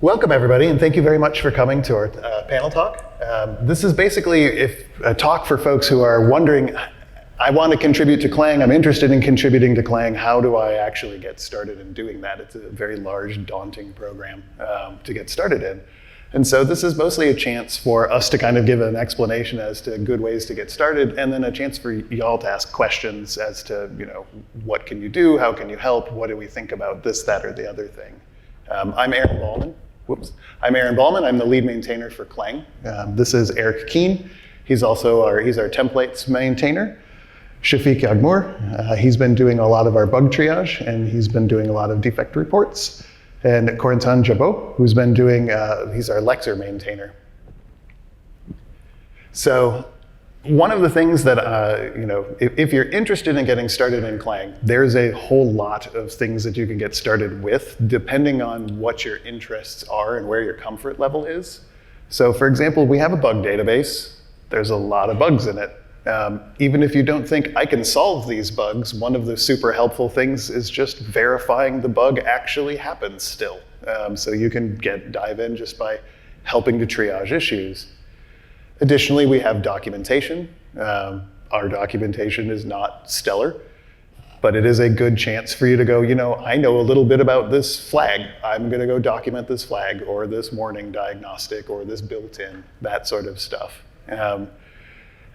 Welcome, everybody, and thank you very much for coming to our panel talk. This is basically a talk for folks who are wondering, I want to contribute to Clang, I'm interested in contributing to Clang, how do I actually get started in doing that? It's a very large, daunting program to get started in. And so this is mostly a chance for us to kind of give an explanation as to good ways to get started, and then a chance for y'all to ask questions as to, what can you do, how can you help, what do we think about this, that, or the other thing. I'm Aaron Ballman. I'm Aaron Ballman. I'm the lead maintainer for Clang. This is Erich Keane. He's also our templates maintainer. Shafiq Agmour, he's been doing a lot of our bug triage, and he's been doing a lot of defect reports. And Corentin Jabot, who's been doing, he's our Lexer maintainer. So one of the things that, if you're interested in getting started in Clang, there's a whole lot of things that you can get started with, depending on what your interests are and where your comfort level is. So for example, we have a bug database. There's a lot of bugs in it. Even if you don't think I can solve these bugs, one of the super helpful things is just verifying the bug actually happens still. So you can dive in just by helping to triage issues. Additionally, we have documentation. Our documentation is not stellar, but it is a good chance for you to go, I know a little bit about this flag. I'm going to go document this flag, or this warning diagnostic, or this built-in, that sort of stuff.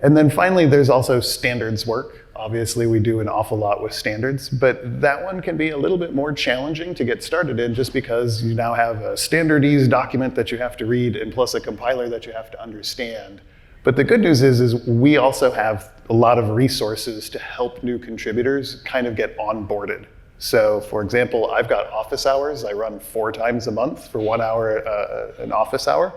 And then finally, there's also standards work. Obviously, we do an awful lot with standards, but that one can be a little bit more challenging to get started in, just because you now have a standardese document that you have to read, and plus a compiler that you have to understand. But the good news is we also have a lot of resources to help new contributors kind of get onboarded. So for example, I've got office hours. I run 4 times a month for 1 hour, an office hour.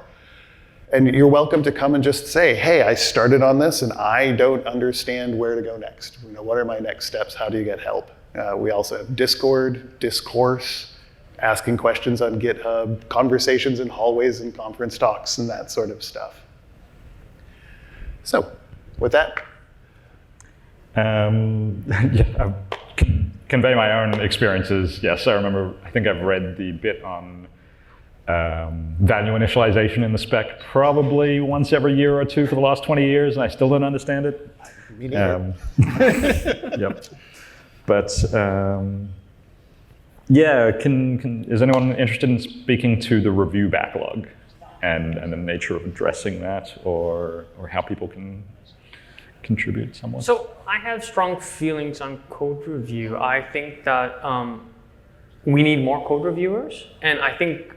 And you're welcome to come and just say, hey, I started on this and I don't understand where to go next. What are my next steps? How do you get help? We also have Discord, Discourse, asking questions on GitHub, conversations in hallways and conference talks, and that sort of stuff. So, with that. I'll convey my own experiences. Yes, I think I've read the bit on value initialization in the spec probably once every year or two for the last 20 years, and I still don't understand it. Me neither. Yep. But is anyone interested in speaking to the review backlog and the nature of addressing that, or how people can contribute somewhat? So I have strong feelings on code review. I think that we need more code reviewers, and I think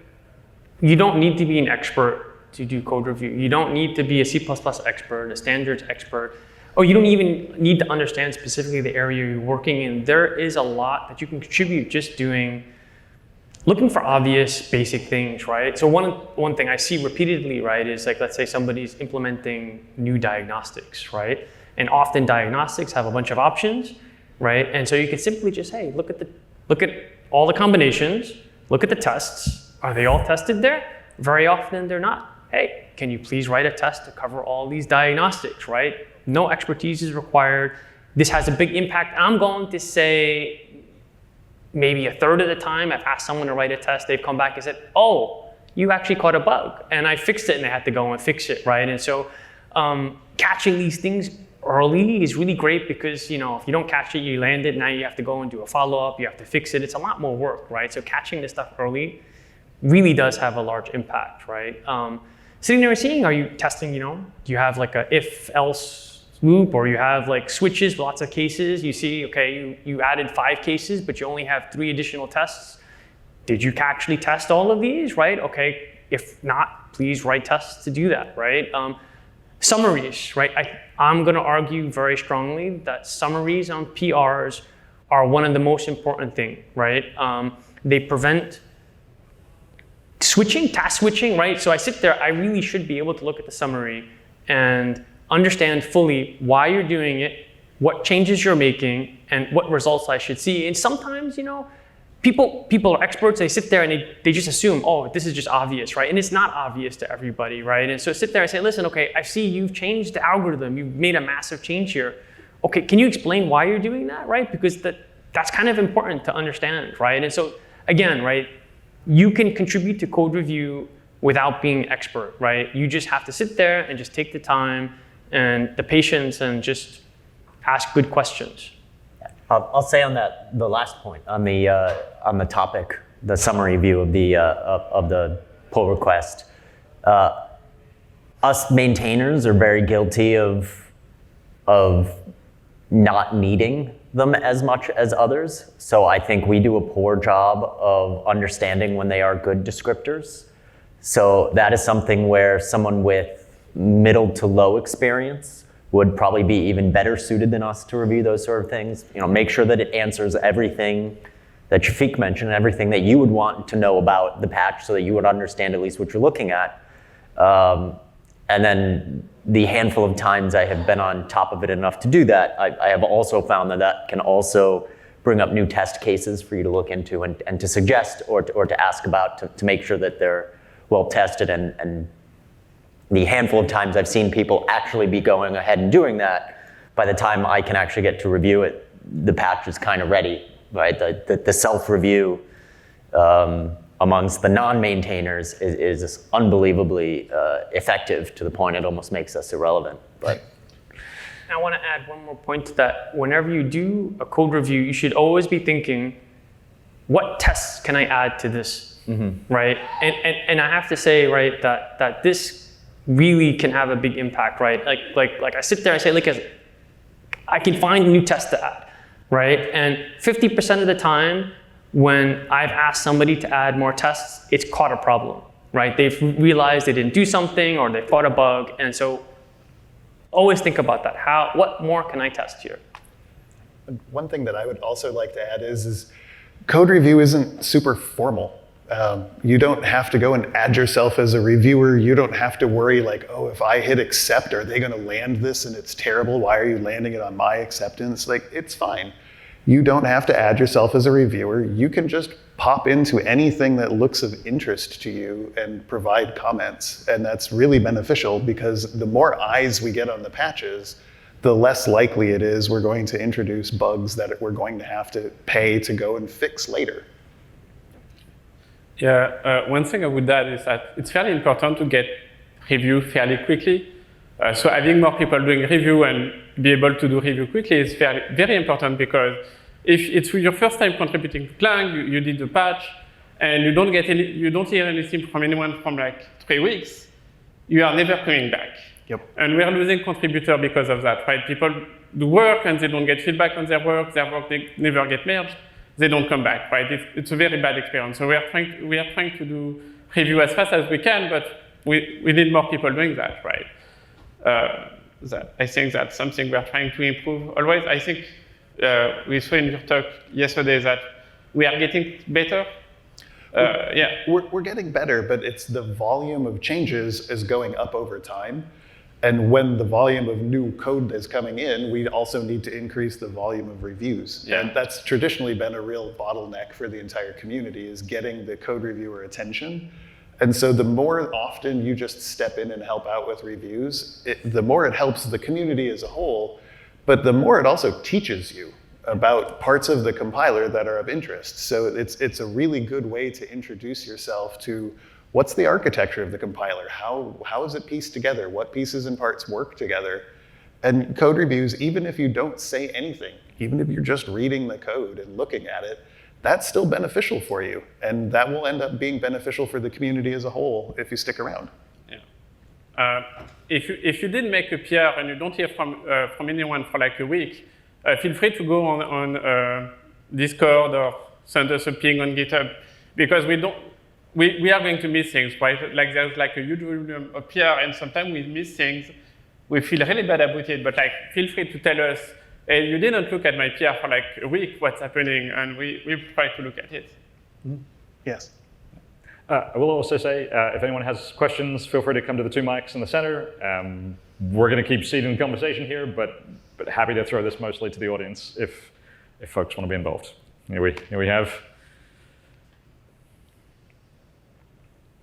you don't need to be an expert to do code review. You don't need to be a C++ expert, a standards expert, or you don't even need to understand specifically the area you're working in. There is a lot that you can contribute just looking for obvious basic things, right? So one thing I see repeatedly, right, is like, let's say somebody's implementing new diagnostics, right? And often diagnostics have a bunch of options, right? And so you can simply just, hey, look at all the combinations, look at the tests. Are they all tested there? Very often they're not. Hey, can you please write a test to cover all these diagnostics, right? No expertise is required. This has a big impact. I'm going to say maybe a third of the time I've asked someone to write a test, they've come back and said, oh, you actually caught a bug, and I fixed it, and they had to go and fix it, right? And so catching these things early is really great, because if you don't catch it, you land it, now you have to go and do a follow-up, you have to fix it. It's a lot more work, right? So catching this stuff early really does have a large impact, right? Sitting there and seeing, are you testing, do you have like a if-else loop, or you have like switches with lots of cases? You see, okay, you added 5 cases, but you only have 3 additional tests. Did you actually test all of these, right? Okay, if not, please write tests to do that, right? Summaries, right? I'm gonna argue very strongly that summaries on PRs are one of the most important things, right? They prevent task switching, right? So I sit there, I really should be able to look at the summary and understand fully why you're doing it, what changes you're making, and what results I should see. And sometimes, people are experts, they sit there and they just assume, oh, this is just obvious, right? And it's not obvious to everybody, right? And so sit there and say, listen, okay, I see you've changed the algorithm, you've made a massive change here. Okay, can you explain why you're doing that, right? Because that's kind of important to understand, right? And so again, right, you can contribute to code review without being expert, right? You just have to sit there and just take the time and the patience and just ask good questions. I'll say on that, the last point on the topic, the summary view of the pull request. Us maintainers are very guilty of not needing them as much as others. So I think we do a poor job of understanding when they are good descriptors. So that is something where someone with middle to low experience would probably be even better suited than us to review those sort of things. Make sure that it answers everything that Shafiq mentioned, everything that you would want to know about the patch so that you would understand at least what you're looking at. And then the handful of times I have been on top of it enough to do that, I have also found that can also bring up new test cases for you to look into and to suggest or to ask about to make sure that they're well tested. And the handful of times I've seen people actually be going ahead and doing that, by the time I can actually get to review it, the patch is kind of ready, right? The self-review amongst the non-maintainers is unbelievably effective, to the point it almost makes us irrelevant. But I want to add one more point to that. Whenever you do a code review, you should always be thinking, what tests can I add to this, right? And I have to say, right, that this really can have a big impact, right? Like I sit there, I say, I can find a new test to add, right? And 50% of the time, when I've asked somebody to add more tests, it's caught a problem, right? They've realized they didn't do something or they caught a bug. And so always think about that. What more can I test here? One thing that I would also like to add is code review isn't super formal. You don't have to go and add yourself as a reviewer. You don't have to worry like, oh, if I hit accept, are they gonna land this and it's terrible? Why are you landing it on my acceptance? Like, it's fine. You don't have to add yourself as a reviewer. You can just pop into anything that looks of interest to you and provide comments. And that's really beneficial because the more eyes we get on the patches, the less likely it is we're going to introduce bugs that we're going to have to pay to go and fix later. Yeah, one thing I would add is that it's fairly important to get review fairly quickly. So having more people doing review and be able to do review quickly is very important, because if it's your first time contributing to Clang, you did the patch, and you don't hear anything from anyone from like 3 weeks, you are never coming back. Yep. And we are losing contributors because of that, right? People do work and they don't get feedback on their work never get merged, they don't come back, right? It's a very bad experience. So we are trying to do review as fast as we can, but we need more people doing that, right? I think that's something we are trying to improve always. I think we saw in your talk yesterday that we are getting better. We're getting better, but it's the volume of changes is going up over time. And when the volume of new code is coming in, we also need to increase the volume of reviews. Yeah. And that's traditionally been a real bottleneck for the entire community, is getting the code reviewer attention. And so the more often you just step in and help out with reviews, the more it helps the community as a whole, but the more it also teaches you about parts of the compiler that are of interest. So it's a really good way to introduce yourself to what's the architecture of the compiler? How is it pieced together? What pieces and parts work together? And code reviews, even if you don't say anything, even if you're just reading the code and looking at it, that's still beneficial for you. And that will end up being beneficial for the community as a whole if you stick around. Yeah. If you did make a PR and you don't hear from anyone for like a week, feel free to go on Discord or send us a ping on GitHub, because we are going to miss things, right? Like there's like a huge volume of PR, and sometimes we miss things. We feel really bad about it, but like feel free to tell us, hey, you didn't look at my PR for like a week, what's happening? And we try to look at it. Mm-hmm. Yes. I will also say, if anyone has questions, feel free to come to the 2 mics in the center. We're going to keep seeding the conversation here, but happy to throw this mostly to the audience if folks want to be involved. Here we have.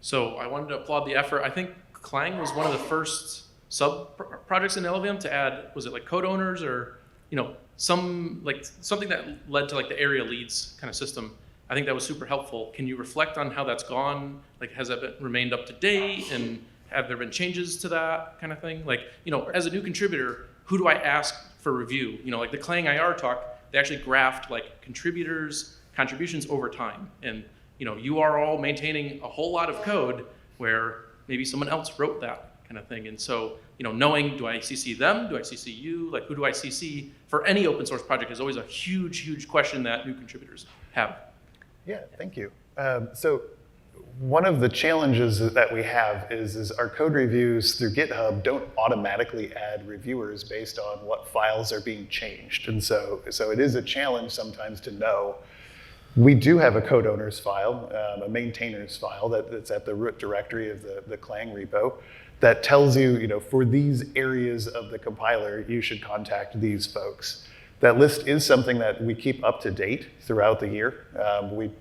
So I wanted to applaud the effort. I think Clang was one of the first sub-projects in LLVM to add, was it like code owners or something that led to like the area leads kind of system. I think that was super helpful. Can you reflect on how that's gone? Like, has that remained up to date? And have there been changes to that kind of thing? Like, as a new contributor, who do I ask for review? Like the Clang IR talk, they actually graphed like contributors' contributions over time. And, you are all maintaining a whole lot of code where maybe someone else wrote that kind of thing. And so, knowing, do I CC them? Do I CC you? Like, who do I CC for any open source project is always a huge, huge question that new contributors have. Yeah, thank you. So one of the challenges that we have is our code reviews through GitHub don't automatically add reviewers based on what files are being changed. And so it is a challenge sometimes to know. We do have a code owners file, a maintainers file that's at the root directory of the Clang repo that tells you, for these areas of the compiler, you should contact these folks. That list is something that we keep up to date throughout the year. We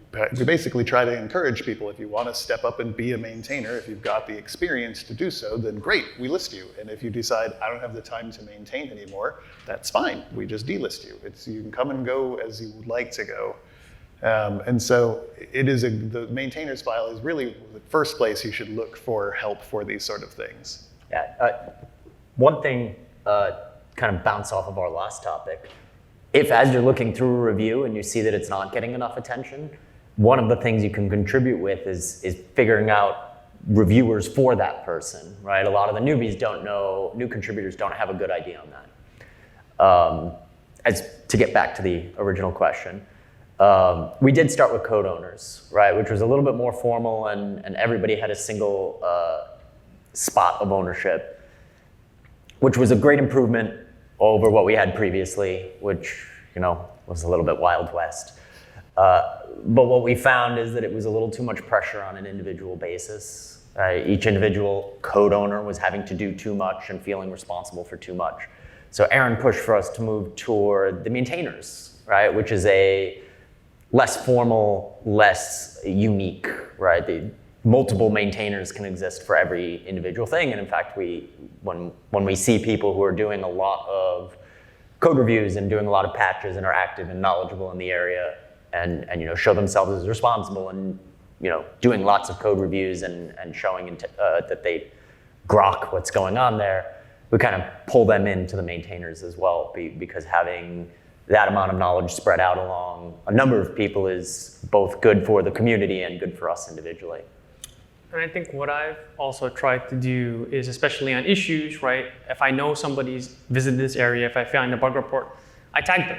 basically try to encourage people, if you want to step up and be a maintainer, if you've got the experience to do so, then great, we list you. And if you decide, I don't have the time to maintain anymore, that's fine, we just delist you. You can come and go as you would like to go. And so the maintainers file is really the first place you should look for help for these sort of things. Yeah, one thing, kind of bounce off of our last topic. If as you're looking through a review and you see that it's not getting enough attention, one of the things you can contribute with is figuring out reviewers for that person, right? A lot of the newbies don't know, new contributors don't have a good idea on that. To get back to the original question, we did start with code owners, right? Which was a little bit more formal and everybody had a single spot of ownership, which was a great improvement over what we had previously, which was a little bit Wild West. But what we found is that it was a little too much pressure on an individual basis. Each individual code owner was having to do too much and feeling responsible for too much. So Aaron pushed for us to move toward the maintainers, right? Which is a less formal, less unique, right? Multiple maintainers can exist for every individual thing. And in fact, when we see people who are doing a lot of code reviews and doing a lot of patches and are active and knowledgeable in the area and show themselves as responsible and doing lots of code reviews and showing that they grok what's going on there, we kind of pull them into the maintainers as well, because having that amount of knowledge spread out along a number of people is both good for the community and good for us individually. And I think what I've also tried to do is, especially on issues, right? If I know somebody's visited this area, if I find a bug report, I tag them,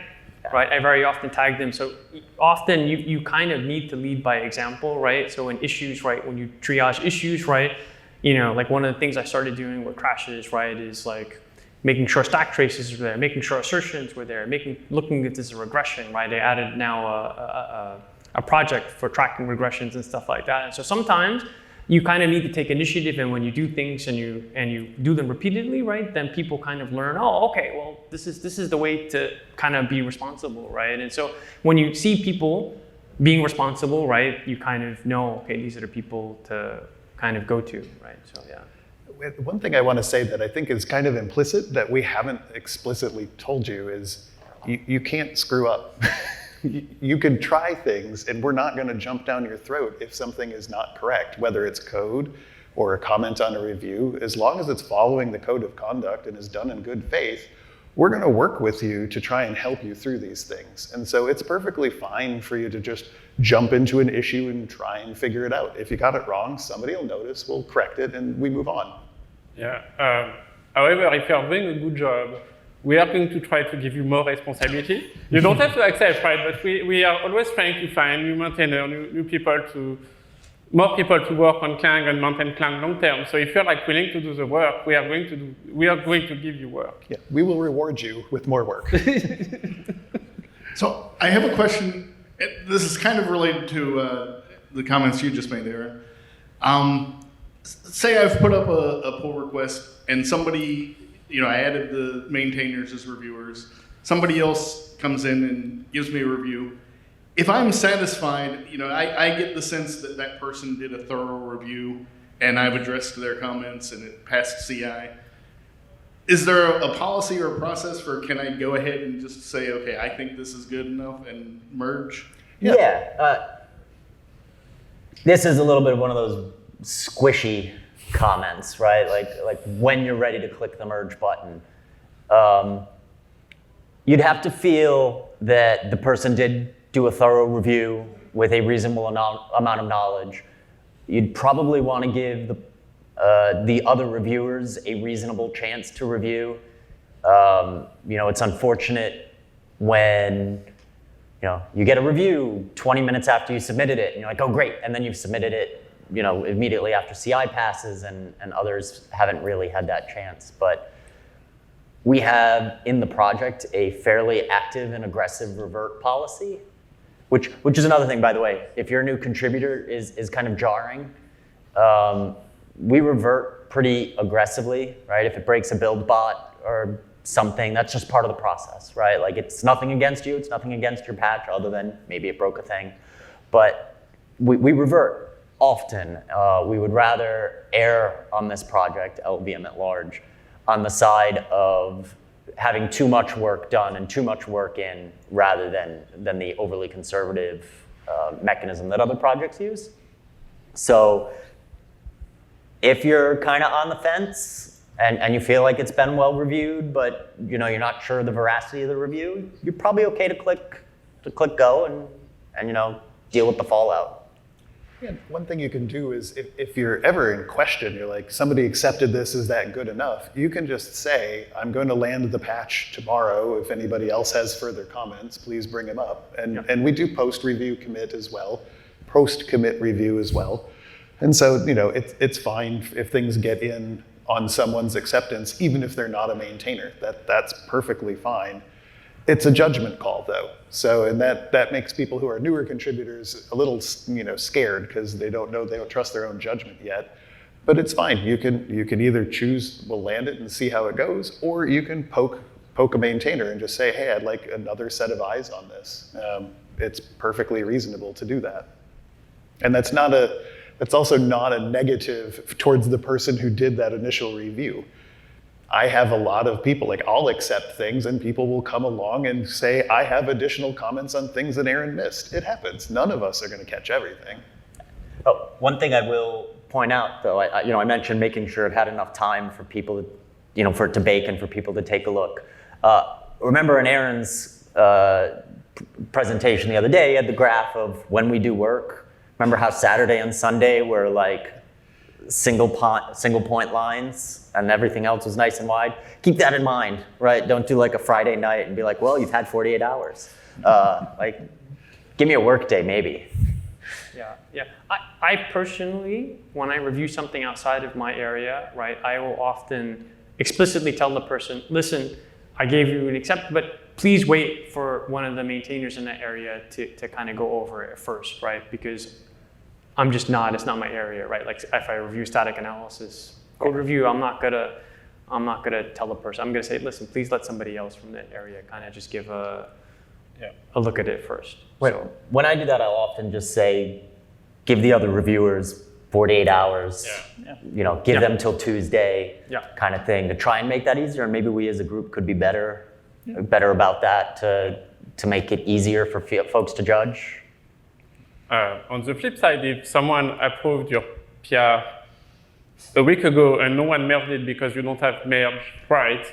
right? I very often tag them. So often you kind of need to lead by example, right? So in issues, right, when you triage issues, right, like one of the things I started doing with crashes, right, is like making sure stack traces were there, making sure assertions were there, looking at this as a regression, right? They added now a project for tracking regressions and stuff like that. And so sometimes you kind of need to take initiative, and when you do things and you do them repeatedly, right, then people kind of learn, oh, okay, well, this is the way to kind of be responsible, right? And so when you see people being responsible, right, you kind of know, okay, these are the people to kind of go to, right? So yeah. One thing I want to say that I think is kind of implicit that we haven't explicitly told you is you can't screw up. You can try things, and we're not going to jump down your throat if something is not correct, whether it's code or a comment on a review. As long as it's following the code of conduct and is done in good faith, we're going to work with you to try and help you through these things. And so it's perfectly fine for you to just jump into an issue and try and figure it out. If you got it wrong, somebody will notice, we'll correct it, and we move on. Yeah. However, if you're doing a good job, we are going to try to give you more responsibility. You don't have to accept, right? But we are always trying to find new maintainers, more people to work on Clang and maintain Clang long term. So if you're willing to do the work, we are going to give you work. Yeah, we will reward you with more work. So I have a question. This is kind of related to the comments you just made, Aaron. Say I've put up a pull request and somebody, I added the maintainers as reviewers. Somebody else comes in and gives me a review. If I'm satisfied, I get the sense that that person did a thorough review and I've addressed their comments and it passed CI. Is there a policy or a process for, can I go ahead and just say, okay, I think this is good enough and merge? Yeah. This is a little bit of one of those squishy comments, right? Like when you're ready to click the merge button. You'd have to feel that the person did do a thorough review with a reasonable amount of knowledge. You'd probably want to give the other reviewers a reasonable chance to review. It's unfortunate when you get a review 20 minutes after you submitted it, and you're like, oh great, and then you've submitted it immediately after CI passes, and others haven't really had that chance. But we have in the project a fairly active and aggressive revert policy, which is another thing, by the way. If you're a new contributor, is kind of jarring. We revert pretty aggressively, right? If it breaks a build bot or something, that's just part of the process, right? Like, it's nothing against you, it's nothing against your patch, other than maybe it broke a thing. But we revert often. We would rather err on this project, LLVM at large, on the side of having too much work done and too much work in, rather than the overly conservative mechanism that other projects use. So if you're kind of on the fence and you feel like it's been well reviewed, but you're not sure of the veracity of the review, you're probably okay to click go and deal with the fallout. Yeah, one thing you can do is if you're ever in question, you're like, somebody accepted this, is that good enough? You can just say, I'm going to land the patch tomorrow. If anybody else has further comments, please bring them up. And we do post-review commit as well, post-commit review as well. And so, it's fine if things get in on someone's acceptance, even if they're not a maintainer. That's perfectly fine. It's a judgment call, though. So, and that makes people who are newer contributors a little, scared, because they don't trust their own judgment yet. But it's fine. You can either choose, we'll land it and see how it goes, or you can poke a maintainer and just say, hey, I'd like another set of eyes on this. It's perfectly reasonable to do that. And that's also not a negative towards the person who did that initial review. I have a lot of people, I'll accept things and people will come along and say, I have additional comments on things that Aaron missed. It happens. None of us are going to catch everything. Oh, one thing I will point out, though, I mentioned making sure it had enough time for people to, for it to bake and for people to take a look. Remember in Aaron's presentation the other day, he had the graph of when we do work. Remember how Saturday and Sunday were single point lines and everything else was nice and wide? Keep that in mind, right? Don't do a Friday night and be like, well, you've had 48 hours. Give me a work day, maybe. Yeah. I personally, when I review something outside of my area, right, I will often explicitly tell the person, listen, I gave you an accept, but please wait for one of the maintainers in that area to kind of go over it first, right? Because it's not my area, right? If I review static analysis, code review, I'm not gonna tell the person. I'm gonna say, listen, please let somebody else from that area kind of just give a look at it first. So, when I do that, I'll often just say, give the other reviewers 48 hours, give them till Tuesday, kind of thing, to try and make that easier. And maybe we as a group could be better about that to make it easier for folks to judge. On the flip side, if someone approved your PR a week ago and no one merged it because you don't have merged right,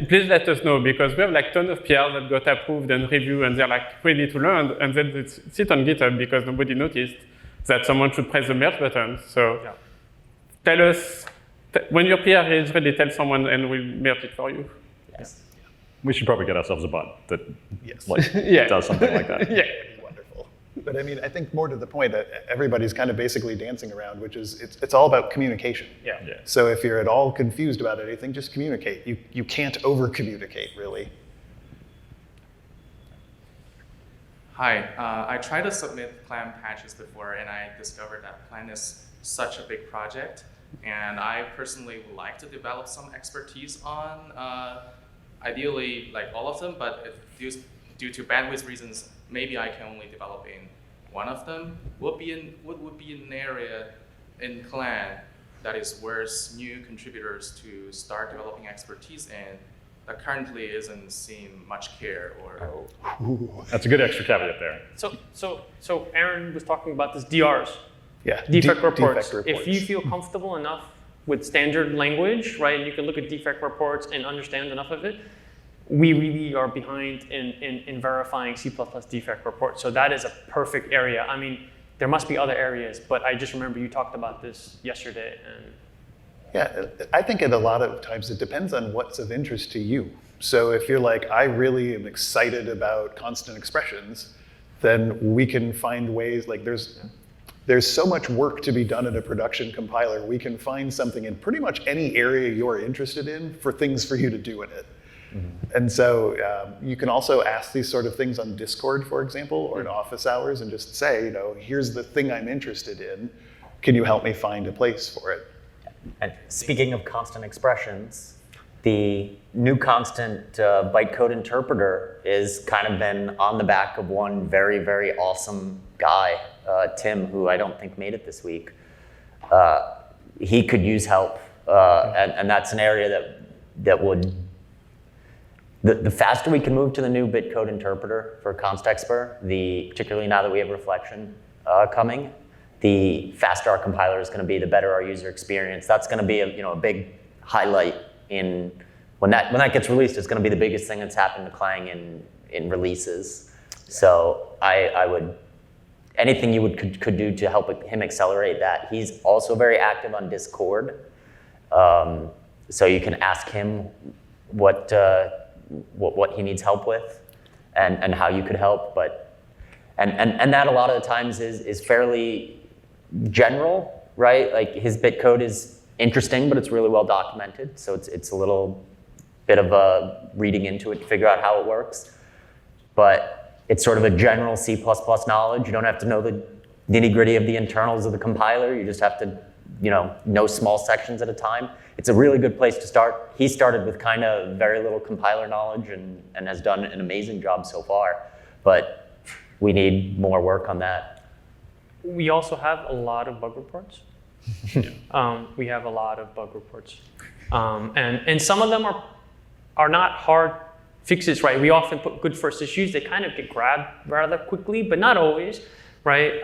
please let us know, because we have tons of PRs that got approved and reviewed and they're ready to learn, and then they sit on GitHub because nobody noticed that someone should press the merge button. So tell us, when your PR is ready, tell someone and we'll merge it for you. Yes. We should probably get ourselves a bot that does something like that. Yeah. Wonderful. But I think more to the point, everybody's kind of basically dancing around, which is it's all about communication. Yeah. So if you're at all confused about anything, just communicate. You can't over-communicate, really. Hi, I tried to submit Clang patches before, and I discovered that Clang is such a big project, and I personally would like to develop some expertise on, ideally, all of them, but due to bandwidth reasons, maybe I can only develop in one of them. What would be an area in Clang that is worth new contributors to start developing expertise in, that currently isn't seeing much care or? That's a good extra caveat there. So Aaron was talking about this DRs, Yeah, defect reports. defect If you feel comfortable enough with standard language, right, and you can look at defect reports and understand enough of it, we really are behind in verifying C++ defect reports. So that is a perfect area. I mean, there must be other areas, but I just remember you talked about this yesterday. And yeah, I think a lot of times it depends on what's of interest to you. So if you're like, I really am excited about constant expressions, then we can find ways, like there's so much work to be done in a production compiler. We can find something in pretty much any area you're interested in for things for you to do in it. Mm-hmm. And so you can also ask these sort of things on Discord, for example, or in office hours, and just say, here's the thing I'm interested in. Can you help me find a place for it? And speaking of constant expressions, the new constant bytecode interpreter is kind of been on the back of one very, very awesome guy, Tim, who I don't think made it this week. He could use help, and that's an area that would, the faster we can move to the new bitcode interpreter for constexpr, particularly now that we have reflection coming, the faster our compiler is going to be, the better our user experience. That's going to be a big highlight in when that gets released. It's going to be the biggest thing that's happened to Clang in releases. So I would, anything you could do to help him accelerate that. He's also very active on Discord, so you can ask him what he needs help with and how you could help. But and that a lot of the times is fairly general, right? Like his bitcode is interesting, but it's really well documented. So it's a little bit of a reading into it to figure out how it works. But it's sort of a general C++ knowledge. You don't have to know the nitty-gritty of the internals of the compiler. You just have to know small sections at a time. It's a really good place to start. He started with kind of very little compiler knowledge and has done an amazing job so far. But we need more work on that. we also have a lot of bug reports. We have a lot of bug reports. And some of them are not hard fixes, right? We often put good first issues. They kind of get grabbed rather quickly, but not always, right?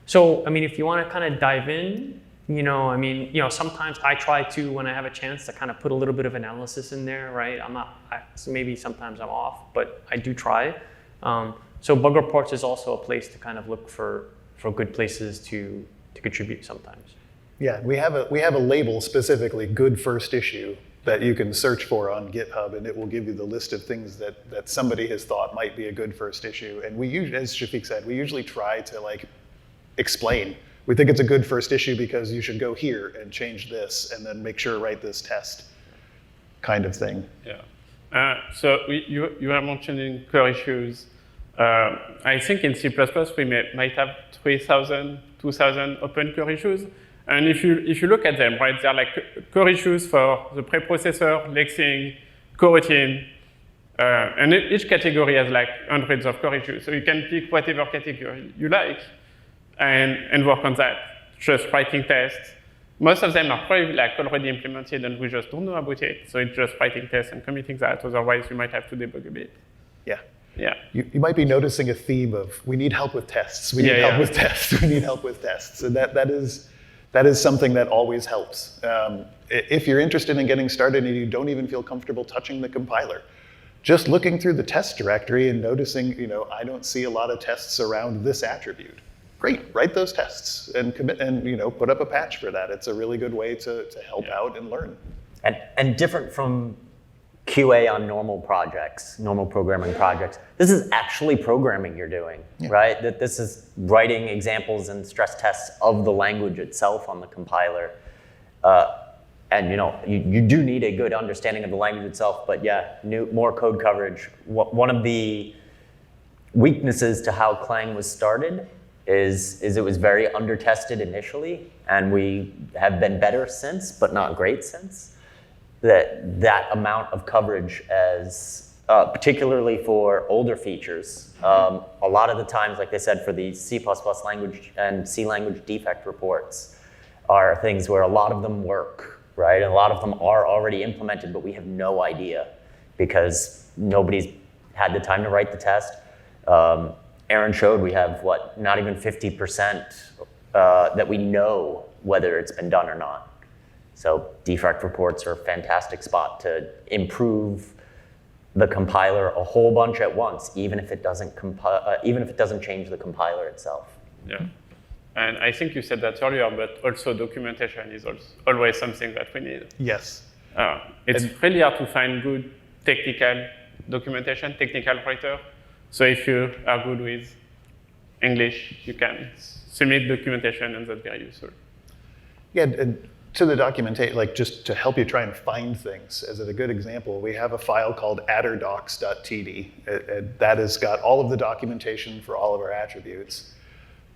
So, I mean, if you want to kind of dive in, sometimes I try to, when I have a chance, to kind of put a little bit of analysis in there, right? So maybe sometimes I'm off, but I do try. So bug reports is also a place to kind of look for good places to contribute sometimes. Yeah, we have a label specifically, good first issue, that you can search for on GitHub, and it will give you the list of things that somebody has thought might be a good first issue. And we usually, as Shafiq said, we usually try to explain. We think it's a good first issue because you should go here and change this, and then make sure to write this test, kind of thing. Yeah. So you are mentioning core issues. I think in C++ we might have 3,000, 2,000 open core issues. And if you look at them, right, they're like core issues for the preprocessor, lexing, coroutine, and each category has like hundreds of core issues. So you can pick whatever category you like and work on that, just writing tests. Most of them are probably already implemented and we just don't know about it. So it's just writing tests and committing that. Otherwise, you might have to debug a bit. Yeah. Yeah. You might be noticing a theme of, we need help with tests. We need help with tests. We need help with tests. And that is something that always helps. If you're interested in getting started and you don't even feel comfortable touching the compiler, just looking through the test directory and noticing, I don't see a lot of tests around this attribute. Great, write those tests and commit and put up a patch for that. It's a really good way to help out and learn. And different from QA on normal projects, normal programming projects, this is actually programming you're doing, right? That this is writing examples and stress tests of the language itself on the compiler. And you do need a good understanding of the language itself, but more code coverage. One of the weaknesses to how Clang was started is it was very under-tested initially, and we have been better since, but not great since. That amount of coverage, as particularly for older features, a lot of the times, like they said, for the C++ language and C language defect reports, are things where a lot of them work, right? And a lot of them are already implemented, but we have no idea because nobody's had the time to write the test. Aaron showed we have, not even 50% that we know whether it's been done or not. So defect reports are a fantastic spot to improve the compiler a whole bunch at once, even if it doesn't change the compiler itself. Yeah. And I think you said that earlier, but also documentation is always something that we need. Yes. It's really hard to find good technical documentation, technical writer. So if you are good with English, you can submit documentation, and that's very useful. Yeah, and to the documentation, like just to help you try and find things, as a good example, we have a file called adderdocs.td. That has got all of the documentation for all of our attributes.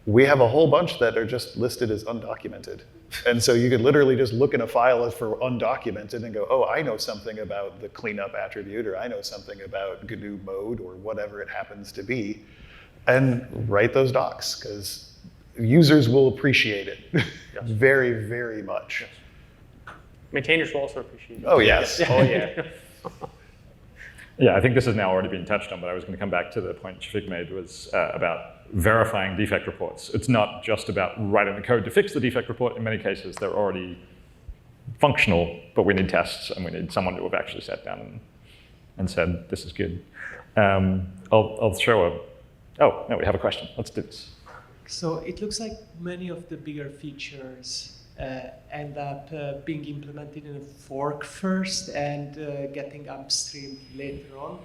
We have a whole bunch that are just listed as undocumented. And so you could literally just look in a file for undocumented and go, oh, I know something about the cleanup attribute, or I know something about GNU mode, or whatever it happens to be, and write those docs, because users will appreciate it very, very much. Maintainers will also appreciate it. Oh, yes. Oh, yeah. Yeah, I think this has now already been touched on, but I was going to come back to the point Shafik made was about verifying defect reports. It's not just about writing the code to fix the defect report. In many cases, they're already functional, but we need tests, and we need someone to have actually sat down and said, this is good. I'll show oh, no, we have a question. Let's do this. So it looks like many of the bigger features end up being implemented in a fork first and getting upstream later on.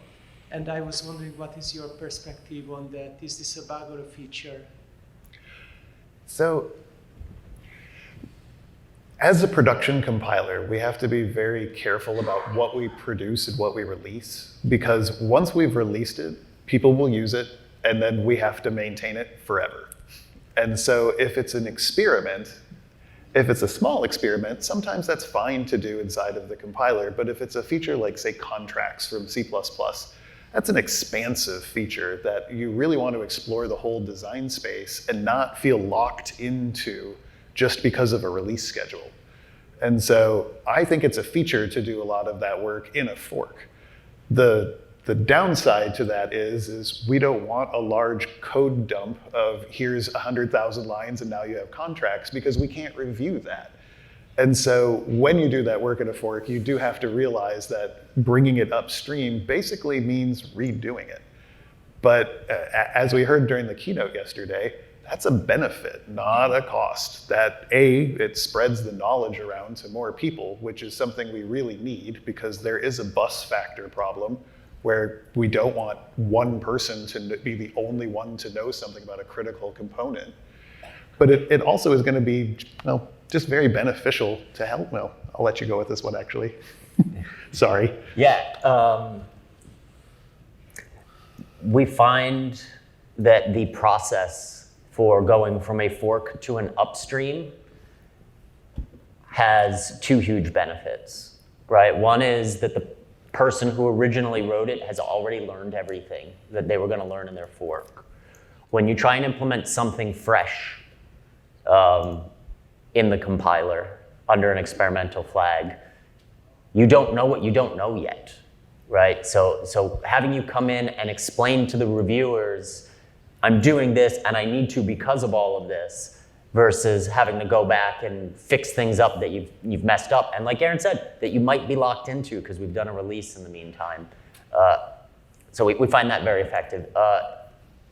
And I was wondering, what is your perspective on that? Is this a bug or a feature? So, as a production compiler, we have to be very careful about what we produce and what we release, because once we've released it, people will use it, and then we have to maintain it forever. And so if it's an experiment, if it's a small experiment, sometimes that's fine to do inside of the compiler, but if it's a feature like, say, contracts from C++, that's an expansive feature that you really want to explore the whole design space and not feel locked into just because of a release schedule. And so I think it's a feature to do a lot of that work in a fork. The downside to that is we don't want a large code dump of here's 100,000 lines and now you have contracts, because we can't review that. And so when you do that work in a fork, you do have to realize that bringing it upstream basically means redoing it. But as we heard during the keynote yesterday, that's a benefit, not a cost. That it spreads the knowledge around to more people, which is something we really need, because there is a bus factor problem where we don't want one person to be the only one to know something about a critical component. But it also is going to be, well, just very beneficial to help. Well, I'll let you go with this one, actually. Sorry. Yeah. We find that the process for going from a fork to an upstream has two huge benefits, right? One is that the person who originally wrote it has already learned everything that they were going to learn in their fork. When you try and implement something fresh in the compiler under an experimental flag, you don't know what you don't know yet, right? So having you come in and explain to the reviewers, I'm doing this and I need to because of all of this, versus having to go back and fix things up that you've messed up. And like Aaron said, that you might be locked into because we've done a release in the meantime. So we find that very effective.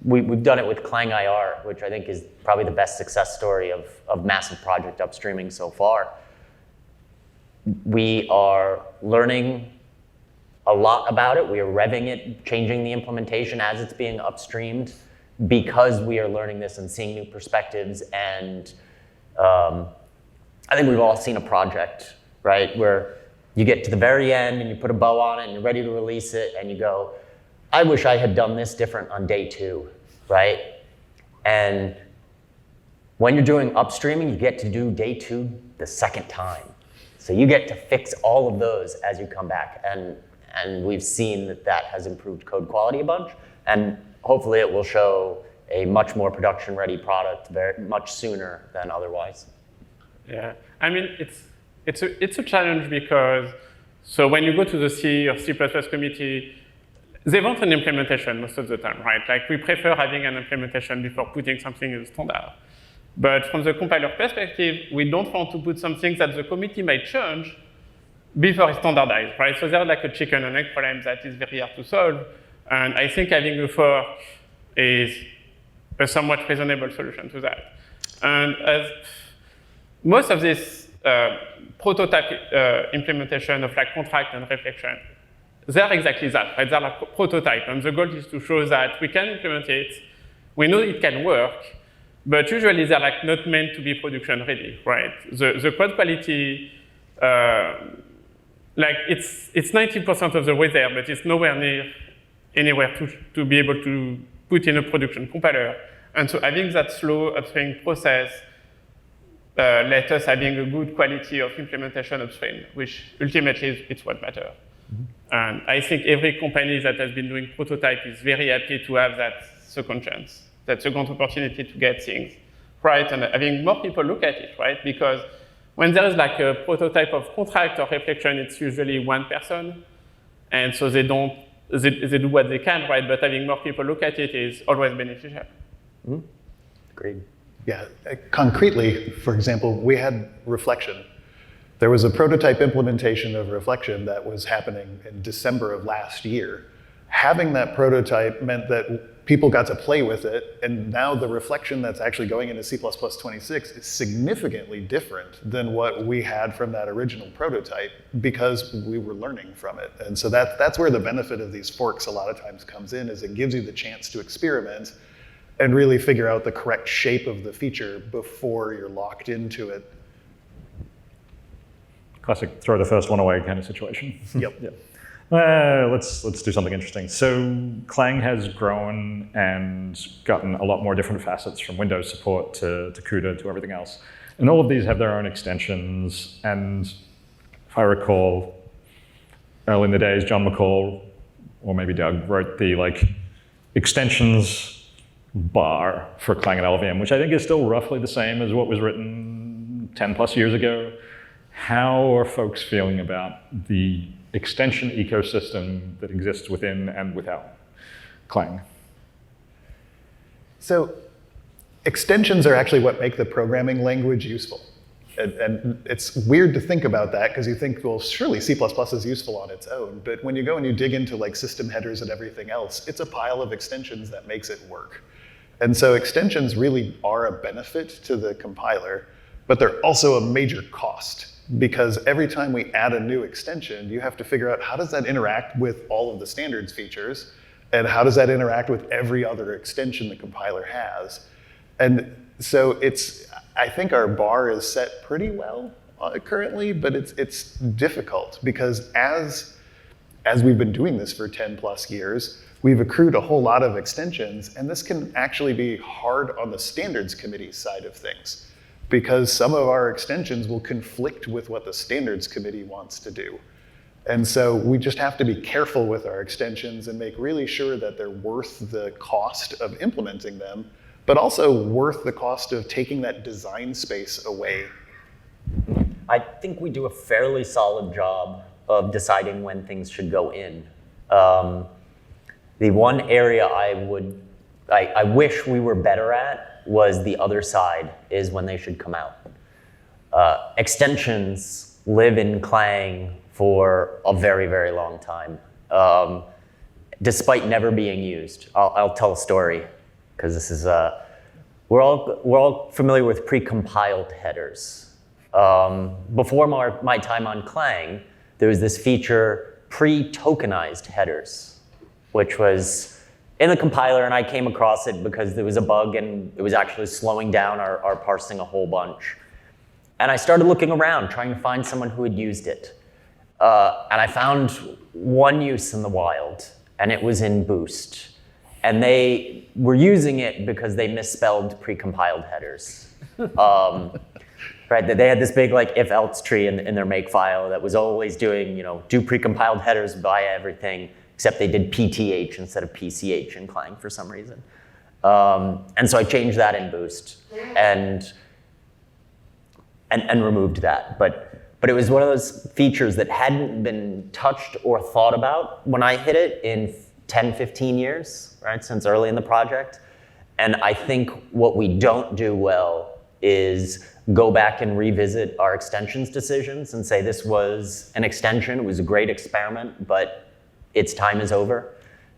We've done it with Clang IR, which I think is probably the best success story of massive project upstreaming so far. We are learning a lot about it. We are revving it, changing the implementation as it's being upstreamed, because we are learning this and seeing new perspectives. And I think we've all seen a project, right, where you get to the very end and you put a bow on it and you're ready to release it and you go, I wish I had done this different on day 2, right? And when you're doing upstreaming, you get to do day 2 the second time. So you get to fix all of those as you come back. And we've seen that has improved code quality a bunch. And hopefully it will show a much more production-ready product much sooner than otherwise. Yeah, I mean, it's a challenge because, so when you go to the C or C++ committee, they want an implementation most of the time, right? Like, we prefer having an implementation before putting something in the standard. But from the compiler perspective, we don't want to put something that the committee might change before it's standardized, right? So there's like a chicken and egg problem that is very hard to solve. And I think having a fork is a somewhat reasonable solution to that. And as most of this prototype implementation of like contract and reflection, they're exactly that, right? They're like prototype, and the goal is to show that we can implement it, we know it can work, but usually they're like not meant to be production ready, right? The code quality, like it's 90% of the way there, but it's nowhere near anywhere to be able to put in a production compiler. And so having that slow upstream process let us having a good quality of implementation upstream, which ultimately is what matters. Mm-hmm. And I think every company that has been doing prototype is very happy to have that second chance, that second opportunity to get things right, and having more people look at it, right? Because when there is like a prototype of contract or reflection, it's usually one person, and so they do what they can, right? But having more people look at it is always beneficial. Mm-hmm. Agreed. Yeah, concretely, for example, we had reflection. There was a prototype implementation of reflection that was happening in December of last year. Having that prototype meant that people got to play with it, and now the reflection that's actually going into C++26 is significantly different than what we had from that original prototype because we were learning from it. And so that's where the benefit of these forks a lot of times comes in, is it gives you the chance to experiment and really figure out the correct shape of the feature before you're locked into it. Classic throw the first one away kind of situation. Yep. Yep. Let's do something interesting. So Clang has grown and gotten a lot more different facets, from Windows support to CUDA to everything else. And all of these have their own extensions. And if I recall, early in the days, John McCall, or maybe Doug, wrote the extensions bar for Clang and LLVM, which I think is still roughly the same as what was written 10 plus years ago. How are folks feeling about the extension ecosystem that exists within and without Clang? So extensions are actually what make the programming language useful. And it's weird to think about that because you think, well, surely C++ is useful on its own. But when you go and you dig into system headers and everything else, it's a pile of extensions that makes it work. And so extensions really are a benefit to the compiler, but they're also a major cost, because every time we add a new extension, you have to figure out how does that interact with all of the standards features, and how does that interact with every other extension the compiler has. And so I think our bar is set pretty well currently, but it's difficult because as we've been doing this for 10 plus years, we've accrued a whole lot of extensions, and this can actually be hard on the standards committee side of things, because some of our extensions will conflict with what the standards committee wants to do. And so we just have to be careful with our extensions and make really sure that they're worth the cost of implementing them, but also worth the cost of taking that design space away. I think we do a fairly solid job of deciding when things should go in. The one area I wish we were better at was the other side, is when they should come out. Extensions live in Clang for a very, very long time, despite never being used. I'll tell a story, because this is, we're all familiar with precompiled headers. Before my time on Clang, there was this feature, pre-tokenized headers, which was in the compiler, and I came across it because there was a bug and it was actually slowing down our parsing a whole bunch. And I started looking around, trying to find someone who had used it. And I found one use in the wild, and it was in Boost. And they were using it because they misspelled precompiled headers. Right, they had this big if-else tree in their make file that was always doing, do precompiled headers via everything, except they did PTH instead of PCH in Clang for some reason. And so I changed that in Boost and removed that. But it was one of those features that hadn't been touched or thought about when I hit it in 10, 15 years, right, since early in the project. And I think what we don't do well is go back and revisit our extensions decisions and say this was an extension, it was a great experiment, but its time is over.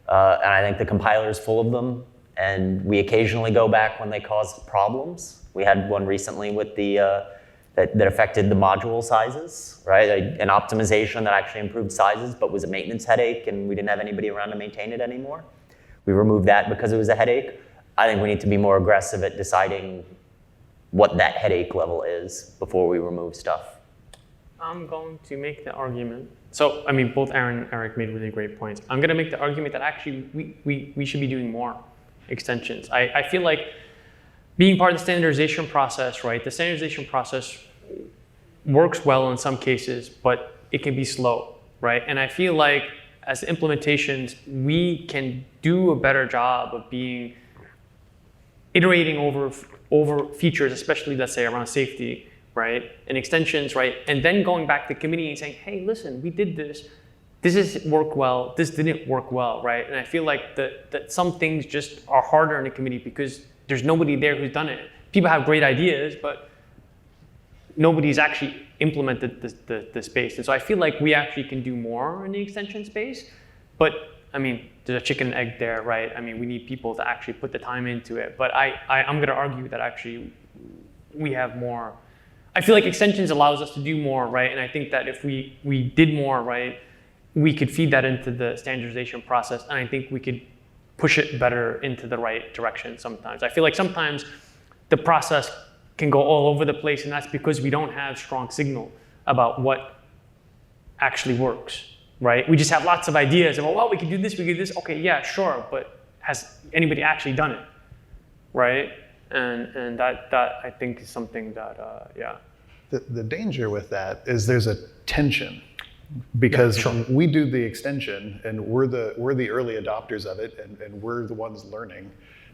And I think the compiler is full of them, and we occasionally go back when they cause problems. We had one recently with the that affected the module sizes, right? An optimization that actually improved sizes, but was a maintenance headache, and we didn't have anybody around to maintain it anymore. We removed that because it was a headache. I think we need to be more aggressive at deciding what that headache level is before we remove stuff. I'm going to make the argument. So, I mean, both Aaron and Erich made really great points. I'm going to make the argument that actually we should be doing more extensions. I feel like being part of the standardization process, right? The standardization process works well in some cases, but it can be slow, right? And I feel like as implementations, we can do a better job of iterating over features, especially let's say around safety, right? And extensions, right? And then going back to committee and saying, hey, listen, we did this. This has worked well. This didn't work well, right? And I feel like that some things just are harder in the committee because there's nobody there who's done it. People have great ideas, but nobody's actually implemented the space. And so I feel like we actually can do more in the extension space. But I mean, there's a chicken and egg there, right? I mean, we need people to actually put the time into it. But I'm going to argue that actually we have more. I feel like extensions allows us to do more, right? And I think that if we did more, right, we could feed that into the standardization process. And I think we could push it better into the right direction sometimes. I feel like sometimes the process can go all over the place, and that's because we don't have strong signal about what actually works, right? We just have lots of ideas about, well, we can do this, we can do this. Okay, yeah, sure, but has anybody actually done it, right? And that I think is something that, yeah. The danger with that is there's a tension because we do the extension and we're the early adopters of it and we're the ones learning.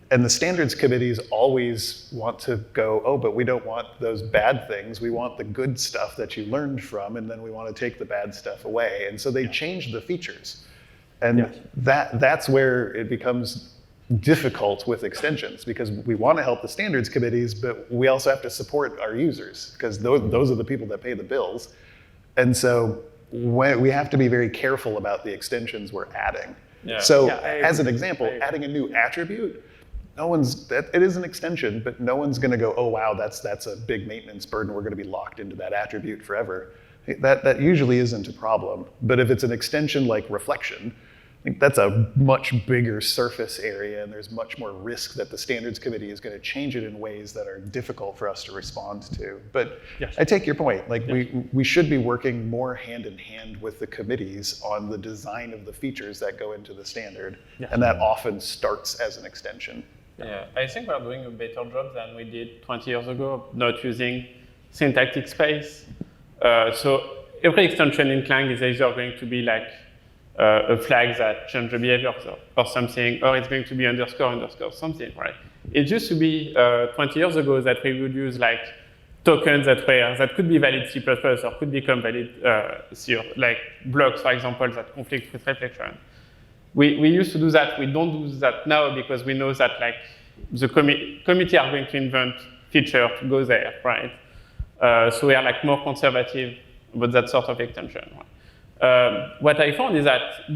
And the standards committees always want to go, oh, but we don't want those bad things. We want the good stuff that you learned from, and then we want to take the bad stuff away. And so they change the features. And that's where it becomes difficult with extensions because we want to help the standards committees, but we also have to support our users because those are the people that pay the bills. And so we have to be very careful about the extensions we're adding. So as an example, adding a new attribute, it is an extension, but no one's going to go, oh, wow, that's a big maintenance burden. We're going to be locked into that attribute forever. That usually isn't a problem. But if it's an extension like reflection, I think that's a much bigger surface area, and there's much more risk that the standards committee is going to change it in ways that are difficult for us to respond to. But I take your point. Like we should be working more hand in hand with the committees on the design of the features that go into the standard, and that often starts as an extension. Yeah, I think we're doing a better job than we did 20 years ago, not using syntactic space. So every extension in Clang is either going to be like a flag that changes the behavior or something, or it's going to be underscore something, right? It used to be 20 years ago that we would use like tokens that could be valid C++ or could become valid C, like blocks, for example, that conflict with reflection. We used to do that. We don't do that now because we know that like the committee are going to invent feature to go there, right? So we are like more conservative about that sort of extension. What I found is that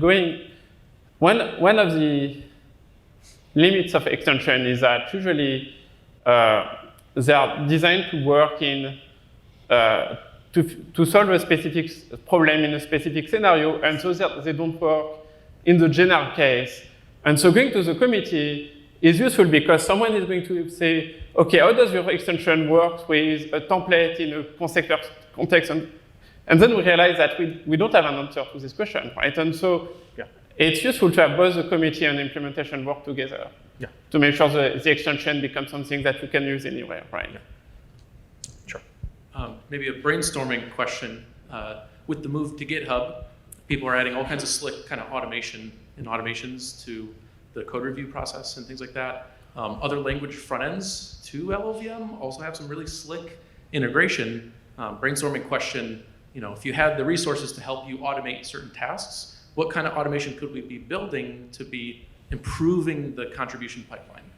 one of the limits of extension is that usually they are designed to work in to solve a specific problem in a specific scenario, and so they don't work in the general case. And so going to the committee is useful because someone is going to say, okay, how does your extension work with a template in a context? And then we realize that we don't have an answer to this question, right? And so it's useful to have both the committee and implementation work together to make sure the extension becomes something that you can use anywhere, right? Sure. Maybe a brainstorming question. With the move to GitHub, people are adding all kinds of slick kind of automation and automations to the code review process and things like that. Other language front ends to LLVM also have some really slick integration. Brainstorming question, if you had the resources to help you automate certain tasks, what kind of automation could we be building to be improving the contribution pipeline?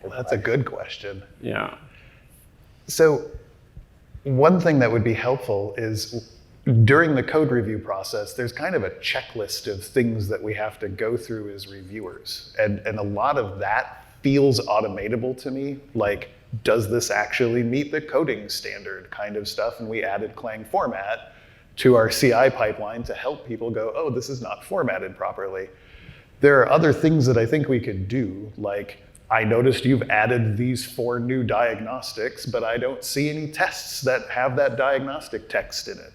Well, that's a good question. Yeah. So one thing that would be helpful is during the code review process, there's kind of a checklist of things that we have to go through as reviewers. And a lot of that feels automatable to me, like, does this actually meet the coding standard kind of stuff? And we added Clang format to our CI pipeline to help people go, oh, this is not formatted properly. There are other things that I think we could do, like, I noticed you've added these 4 new diagnostics, but I don't see any tests that have that diagnostic text in it.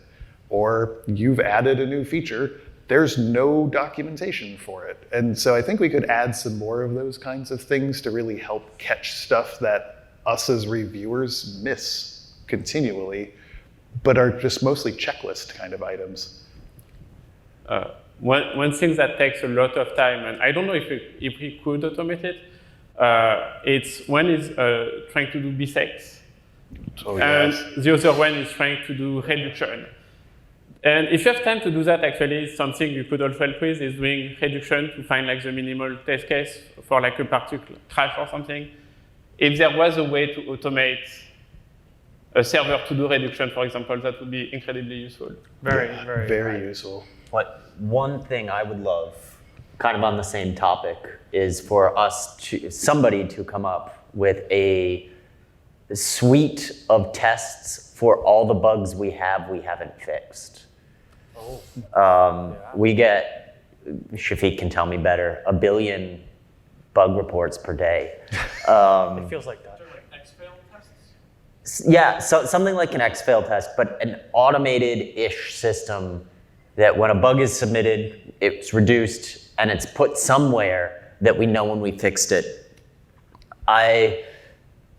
Or you've added a new feature, there's no documentation for it. And so I think we could add some more of those kinds of things to really help catch stuff that us as reviewers miss continually, but are just mostly checklist kind of items. One thing that takes a lot of time, and I don't know if we could automate it, it's one is trying to do B6, and the other one is trying to do reduction. And if you have time to do that, actually, something you could also help with is doing reduction to find like the minimal test case for like a particular crash or something. If there was a way to automate a server to do reduction, for example, that would be incredibly useful. Very useful. But one thing I would love, kind of on the same topic, is for somebody to come up with a suite of tests for all the bugs we haven't fixed. We get, Shafiq can tell me better, 1 billion bug reports per day. It feels like that. X-fail tests? Yeah, so something like an X-fail test, but an automated-ish system that when a bug is submitted, it's reduced, and it's put somewhere that we know when we fixed it. I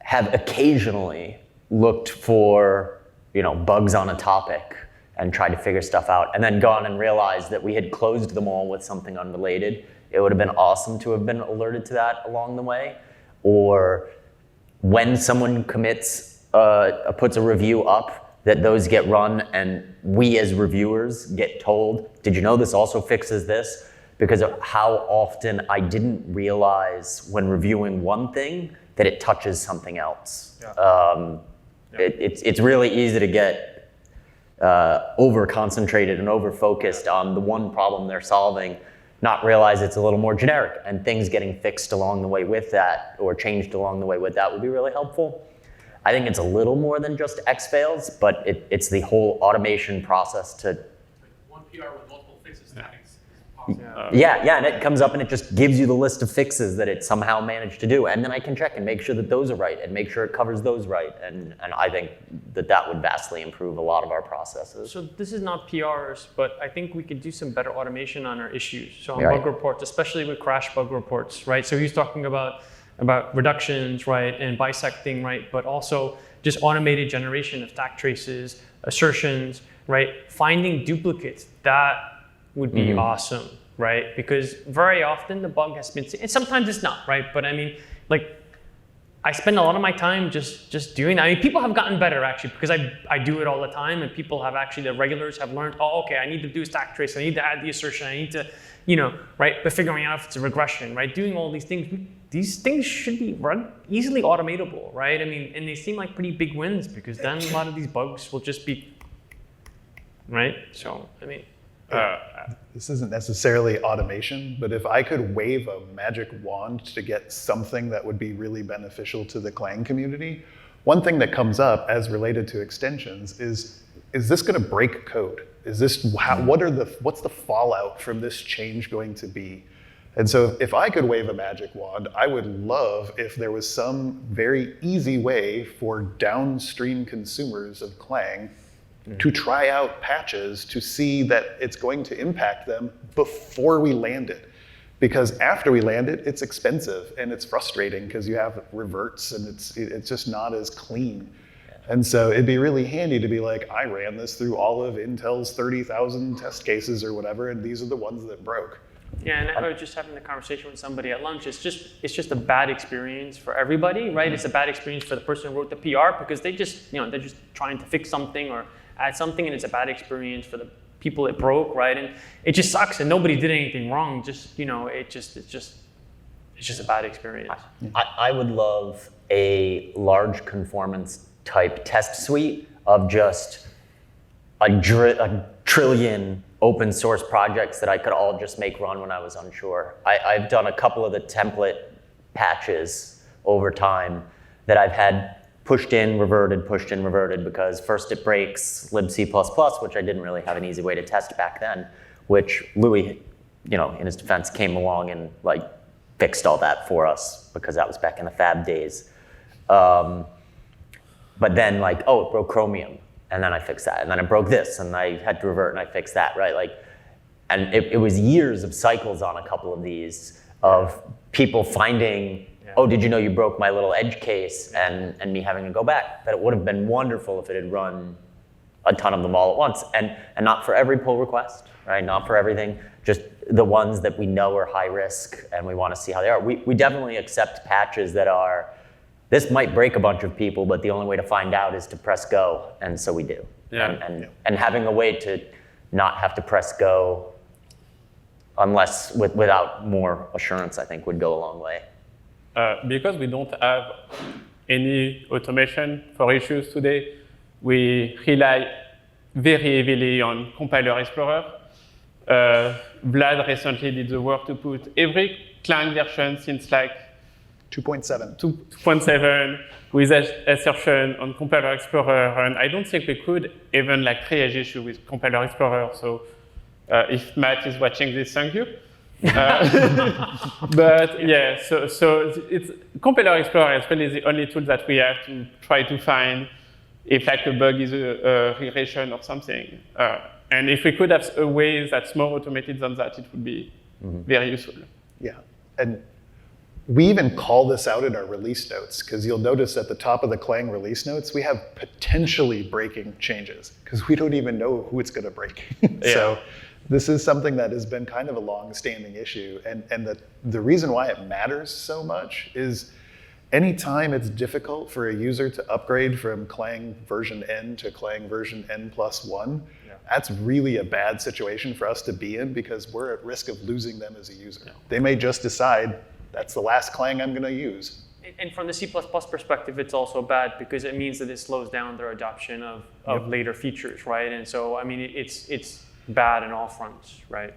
have occasionally looked for, bugs on a topic and tried to figure stuff out, and then gone and realized that we had closed them all with something unrelated. It would have been awesome to have been alerted to that along the way. Or when someone puts a review up, that those get run and we as reviewers get told, did you know this also fixes this? Because of how often I didn't realize when reviewing one thing that it touches something else. Yeah. It's really easy to get over-concentrated and over-focused on the one problem they're solving, not realize it's a little more generic, and things getting fixed along the way with that or changed along the way with that would be really helpful. I think it's a little more than just X-fails, but it's the whole automation process to... One PR with multiple fixes, that is Yeah. Yeah, and it comes up and it just gives you the list of fixes that it somehow managed to do, and then I can check and make sure that those are right and make sure it covers those right, and I think that would vastly improve a lot of our processes. So this is not PRs, but I think we could do some better automation on our issues. So on Right. bug reports, especially with crash bug reports, right? So he's talking about reductions, right, and bisecting, right, but also just automated generation of stack traces, assertions, right, finding duplicates. That would be awesome, right? Because very often the bug has been, and sometimes it's not, right? But I mean, like, I spend a lot of my time just doing that. I mean, people have gotten better actually, because I do it all the time, and people have actually, the regulars have learned, oh, okay, I need to do a stack trace, I need to add the assertion, I need to, right? But figuring out if it's a regression, right? Doing all these things should be easily automatable, right? I mean, and they seem like pretty big wins, because then a lot of these bugs will just be, right? So, I mean. This isn't necessarily automation, but if I could wave a magic wand to get something that would be really beneficial to the Clang community, one thing that comes up as related to extensions is this going to break code? Is this what's the fallout from this change going to be? And so if I could wave a magic wand, I would love if there was some very easy way for downstream consumers of Clang to try out patches to see that it's going to impact them before we land it. Because after we land it, it's expensive and it's frustrating because you have reverts and it's just not as clean. And so it'd be really handy to be like, I ran this through all of Intel's 30,000 test cases or whatever, and these are the ones that broke. Yeah, and I was just having the conversation with somebody at lunch. It's just a bad experience for everybody, right? It's a bad experience for the person who wrote the PR because they just, they're just trying to fix something or add something, and it's a bad experience for the people it broke, right? And it just sucks, and nobody did anything wrong. Just, it's just a bad experience. I would love a large conformance type test suite of just a trillion open source projects that I could all just make run when I was unsure. I've done a couple of the template patches over time that I've had pushed in, reverted, because first it breaks libc++, which I didn't really have an easy way to test back then, which Louis, in his defense, came along and like fixed all that for us because that was back in the fab days. But then like, oh, it broke Chromium, and then I fixed that, and then it broke this, and I had to revert, and I fixed that, right? Like, and it was years of cycles on a couple of these of people finding, oh, did you know you broke my little edge case, and me having to go back. That it would have been wonderful if it had run a ton of them all at once, and not for every pull request, right? Not for everything, just the ones that we know are high risk and we want to see how they are. We definitely accept patches that are, this might break a bunch of people, but the only way to find out is to press go, and so we do. Yeah. And having a way to not have to press go unless without more assurance, I think would go a long way. Because we don't have any automation for issues today, we rely very heavily on Compiler Explorer. Vlad recently did the work to put every Clang version since like 2.7 with assertion on Compiler Explorer, and I don't think we could even like triage issue with Compiler Explorer. So if Matt is watching this, thank you. But yeah, so it's Compiler Explorer is really the only tool that we have to try to find if like a bug is a regression or something. And if we could have a way that's more automated than that, it would be very useful. Yeah, and we even call this out in our release notes, because you'll notice at the top of the Clang release notes, we have potentially breaking changes, because we don't even know who it's going to break. So this is something that has been kind of a long-standing issue, and the reason why it matters so much is anytime it's difficult for a user to upgrade from Clang version N to Clang version N+1, that's really a bad situation for us to be in, because we're at risk of losing them as a user. They may just decide, that's the last Clang I'm going to use. And from the C++ perspective, it's also bad because it means that it slows down their adoption of later features, right? And so, I mean, it's bad on all fronts, right?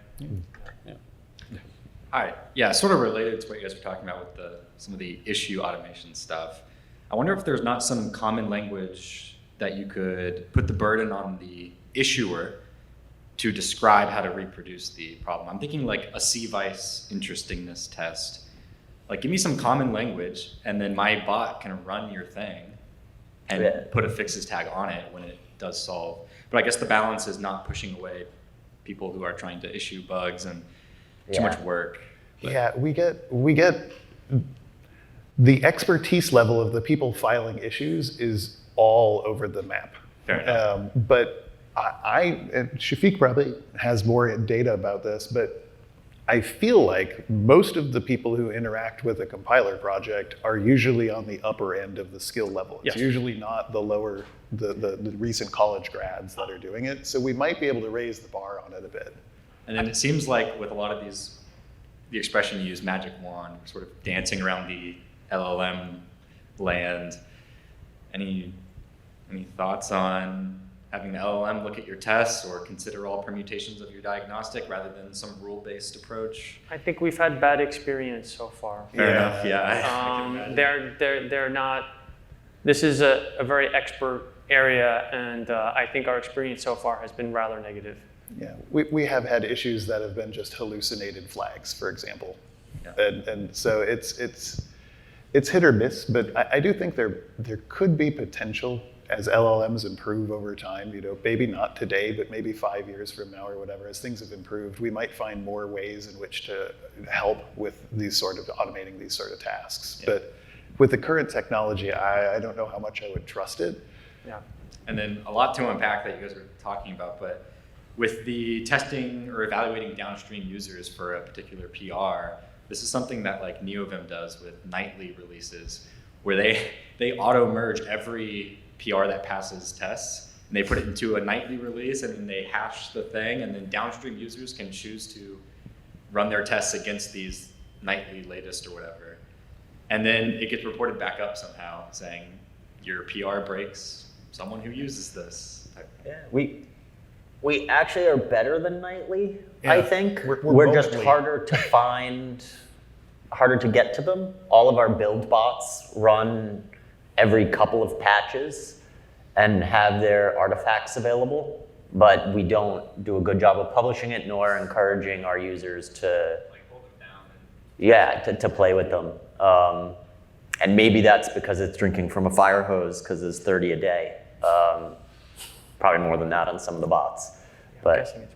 Hi. Yeah, sort of related to what you guys were talking about with some of the issue automation stuff. I wonder if there's not some common language that you could put the burden on the issuer to describe how to reproduce the problem. I'm thinking like a C-Vice interestingness test. Like, give me some common language, and then my bot can run your thing and put a fixes tag on it when it does solve. But I guess the balance is not pushing away people who are trying to issue bugs and too much work. But yeah, we get the expertise level of the people filing issues is all over the map. Fair enough. But and Shafiq probably has more data about this, but I feel like most of the people who interact with a compiler project are usually on the upper end of the skill level. It's usually not the lower, the recent college grads that are doing it. So we might be able to raise the bar on it a bit. And then it seems like with a lot of these, the expression you use, magic wand, sort of dancing around the LLM land. Any thoughts on having the LLM look at your tests or consider all permutations of your diagnostic rather than some rule-based approach? I think we've had bad experience so far. Fair enough, yeah. They're not, this is a very expert area, and I think our experience so far has been rather negative. Yeah, we have had issues that have been just hallucinated flags, for example. Yeah. And so it's hit or miss, but I do think there could be potential as LLMs improve over time, maybe not today, but maybe 5 years from now or whatever, as things have improved, we might find more ways in which to help with these sort of automating these sort of tasks. Yeah. But with the current technology, I don't know how much I would trust it. Yeah. And then a lot to unpack that you guys were talking about, but with the testing or evaluating downstream users for a particular PR, this is something that like NeoVim does with nightly releases, where they auto merge every PR that passes tests, and they put it into a nightly release, and then they hash the thing, and then downstream users can choose to run their tests against these nightly latest or whatever. And then it gets reported back up somehow saying, your PR breaks, someone who uses this. Yeah, we actually are better than nightly, Yeah, I think. we're just mostly- harder to find, harder to get to them. All of our build bots run every couple of patches and have their artifacts available, but we don't do a good job of publishing it nor encouraging our users to, to play with them. And maybe that's because it's drinking from a fire hose because it's 30 a day. Probably more than that on some of the bots. But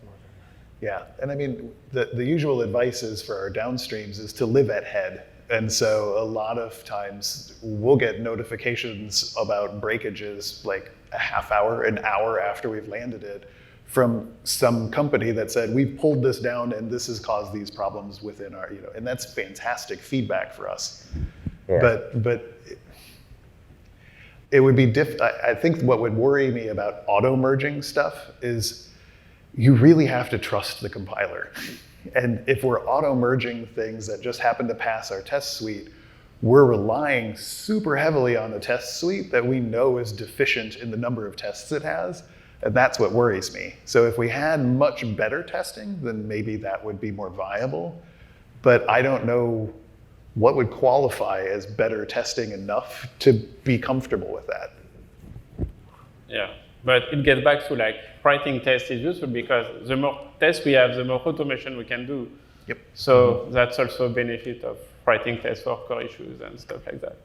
Yeah, and I mean, the usual advice is for our downstreams is to live at head. And so a lot of times we'll get notifications about breakages like a half hour, an hour after we've landed it from some company that said, we've pulled this down and this has caused these problems within our, and that's fantastic feedback for us. Yeah. But it would be I think what would worry me about auto merging stuff is you really have to trust the compiler. And if we're auto merging things that just happen to pass our test suite, we're relying super heavily on the test suite that we know is deficient in the number of tests it has. And that's what worries me. So if we had much better testing, then maybe that would be more viable. But I don't know what would qualify as better testing enough to be comfortable with that. Yeah, but it gets back to like writing tests is useful because the more tests we have, the more automation we can do. Yep. So that's also a benefit of writing tests for core issues and stuff like that.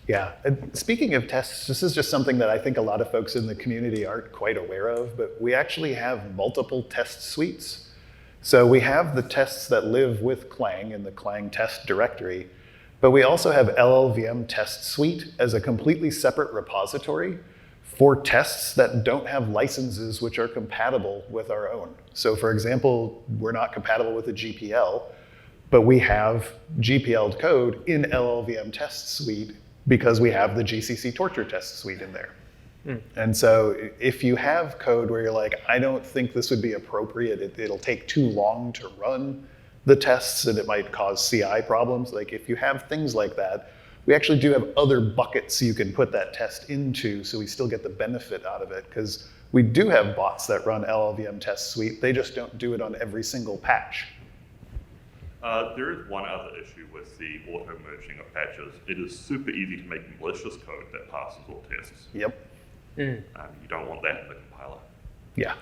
Yeah, and speaking of tests, this is just something that I think a lot of folks in the community aren't quite aware of, but we actually have multiple test suites. So we have the tests that live with Clang in the Clang test directory, but we also have LLVM test suite as a completely separate repository for tests that don't have licenses which are compatible with our own. So for example, we're not compatible with the GPL, but we have GPL'd code in LLVM test suite because we have the GCC torture test suite in there. And so if you have code where you're like, I don't think this would be appropriate, it'll take too long to run the tests and it might cause CI problems. Like if you have things like that, we actually do have other buckets you can put that test into so we still get the benefit out of it. Because we do have bots that run LLVM test suite, they just don't do it on every single patch. There is one other issue with the auto merging of patches. It is super easy to make malicious code that passes all tests. Yep. You don't want that in the compiler. Yeah.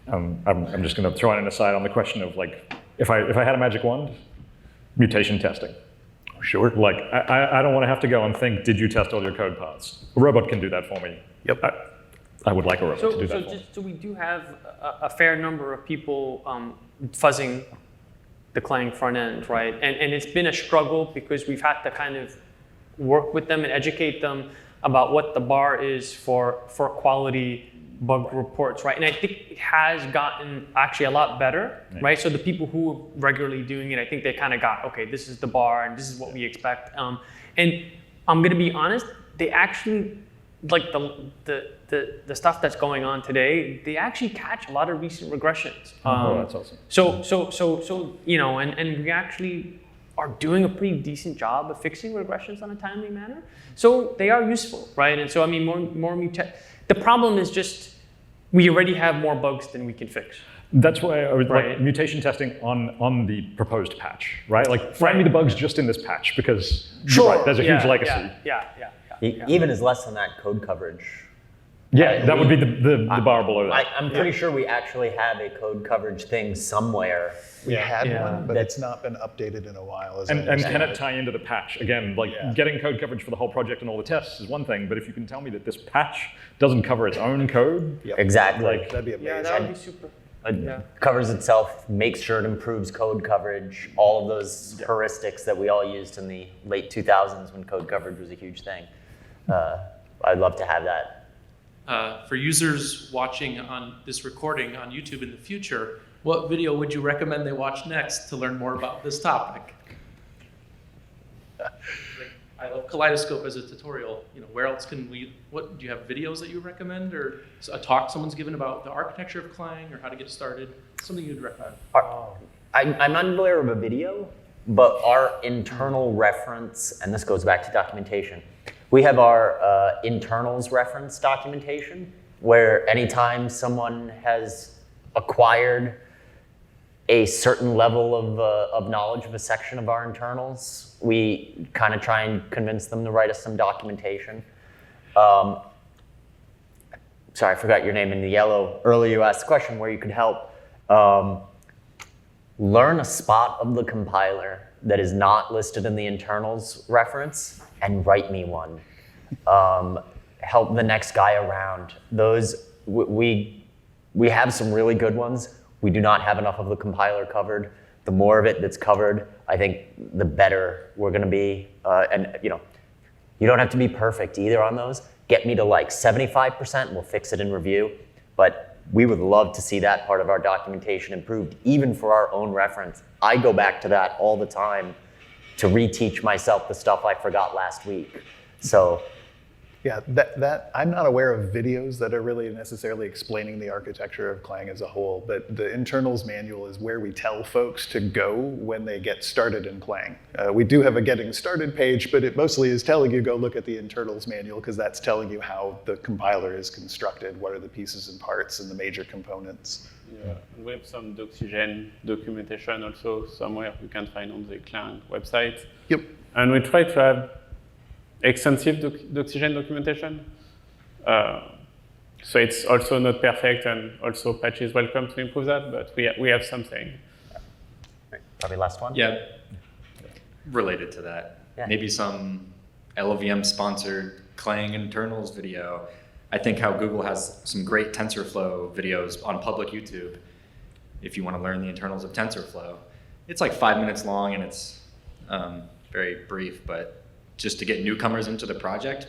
I'm just going to throw in an aside on the question of like, if I had a magic wand, mutation testing. Sure. Like, I don't want to have to go and think, did you test all your code paths? A robot can do that for me. Yep. I would like a robot to do that for me. So we do have a fair number of people fuzzing the Clang front end, right? And it's been a struggle because we've had to kind of work with them and educate them about what the bar is for quality bug reports, right? And I think it has gotten actually a lot better, right? So the people who are regularly doing it, I think they kind of got, okay, this is the bar and this is what we expect. And I'm gonna be honest, they actually, like the stuff that's going on today, they actually catch a lot of recent regressions. That's awesome. So and we actually are doing a pretty decent job of fixing regressions on a timely manner. So they are useful, right? And so I mean, the problem is just we already have more bugs than we can fix. That's why I was Right. like mutation testing on the proposed patch, right? Like find me the bugs just in this patch because you're right, there's a huge legacy. Yeah. Even as less than that code coverage. Yeah, that would be the bar below that. I'm pretty sure we actually have a code coverage thing somewhere. We had Yeah. one, but it's not been updated in a while. As I And understand can it tie into the patch? Again, like getting code coverage for the whole project and all the tests is one thing, but if you can tell me that this patch doesn't cover its own code, Yep. Exactly. Like- That'd be amazing. Yeah, that would be super. Covers itself, makes sure it improves code coverage, all of those heuristics that we all used in the late 2000s when code coverage was a huge thing. I'd love to have that. For users watching on this recording on YouTube in the future, what video would you recommend they watch next to learn more about this topic? I love Kaleidoscope as a tutorial. Where else can we? What do you have videos that you recommend, or a talk someone's given about the architecture of Clang, or how to get started? Something you'd recommend. I'm not aware of a video, but our internal reference, and this goes back to documentation, We have our internals reference documentation, where anytime someone has acquired a certain level of knowledge of a section of our internals, we kind of try and convince them to write us some documentation. Sorry, I forgot your name in the yellow. Earlier you asked a question where you could help. Learn a spot of the compiler that is not listed in the internals reference and write me one. Help the next guy around. Those, we have some really good ones. We do not have enough of the compiler covered. The more of it that's covered, I think the better we're gonna be. And you don't have to be perfect either on those. Get me to like 75%, we'll fix it in review. But we would love to see that part of our documentation improved, even for our own reference. I go back to that all the time to reteach myself the stuff I forgot last week. So. Yeah, that I'm not aware of videos that are really necessarily explaining the architecture of Clang as a whole, but the internals manual is where we tell folks to go when they get started in Clang. We do have a getting started page, but it mostly is telling you go look at the internals manual because that's telling you how the compiler is constructed, what are the pieces and parts and the major components. Yeah, we have some Doxygen documentation also somewhere you can find on the Clang website. Yep. And we try to have extensive Doxygen documentation. So it's also not perfect, and also Patch is welcome to improve that, but we have something. Probably last one? Yeah, related to that. Yeah. Maybe some LLVM sponsored Clang internals video. I think how Google has some great TensorFlow videos on public YouTube if you want to learn the internals of TensorFlow. It's like 5 minutes long and it's very brief, but just to get newcomers into the project,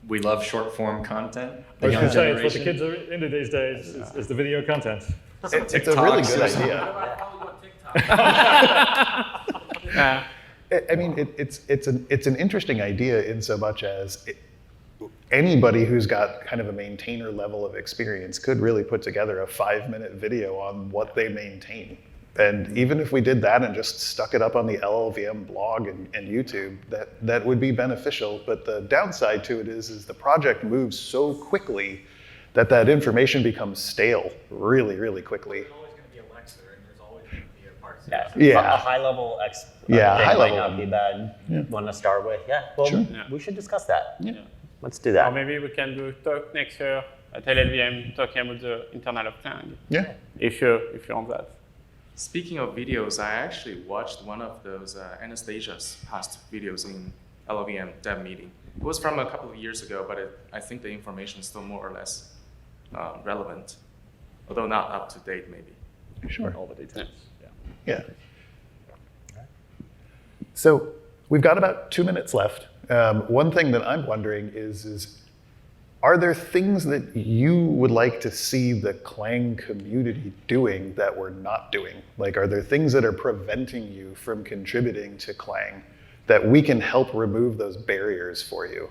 we love short form content. I was going to say, it's what the kids are into these days, is the video content. It's a really good idea. I mean, it's an interesting idea in so much as anybody who's got kind of a maintainer level of experience could really put together a 5-minute video on what they maintain. And even if we did that and just stuck it up on the LLVM blog and YouTube, that would be beneficial. But the downside to it is the project moves so quickly that information becomes stale really, really quickly. There's always going to be a Lexer, and there's always going to be a parts. Yeah. A high-level thing high might level. not be bad one to start with. Yeah, well, Sure. we should discuss that. Yeah. Let's do that. Or maybe we can do a talk next year at LLVM talking about the internal of Clang. Yeah. If you're on that. Speaking of videos, I actually watched one of those Anastasia's past videos in LLVM dev meeting. It was from a couple of years ago, but I think the information is still more or less relevant, although not up to date maybe. Sure. All the details. Yeah. So we've got about 2 minutes left. One thing that I'm wondering is are there things that you would like to see the Clang community doing that we're not doing? Like, are there things that are preventing you from contributing to Clang that we can help remove those barriers for you?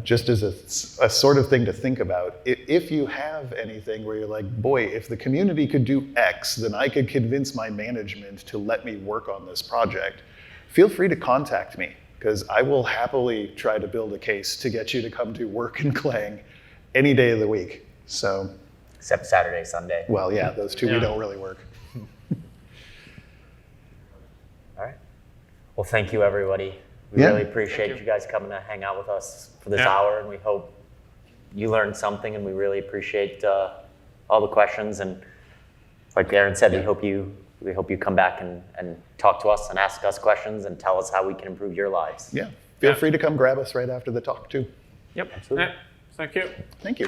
Just as a sort of thing to think about. If you have anything where you're like, boy, if the community could do X, then I could convince my management to let me work on this project, feel free to contact me, because I will happily try to build a case to get you to come do work in Clang any day of the week. So, Except Saturday, Sunday. well, yeah, those two we don't really work. All right. Well, thank you, everybody. We really appreciate you guys coming to hang out with us for this hour, and we hope you learned something, and we really appreciate all the questions. And like Aaron said, we hope you come back and talk to us and ask us questions and tell us how we can improve your lives. Yeah, feel free to come grab us right after the talk too. Yep. Absolutely. Thank you. Thank you.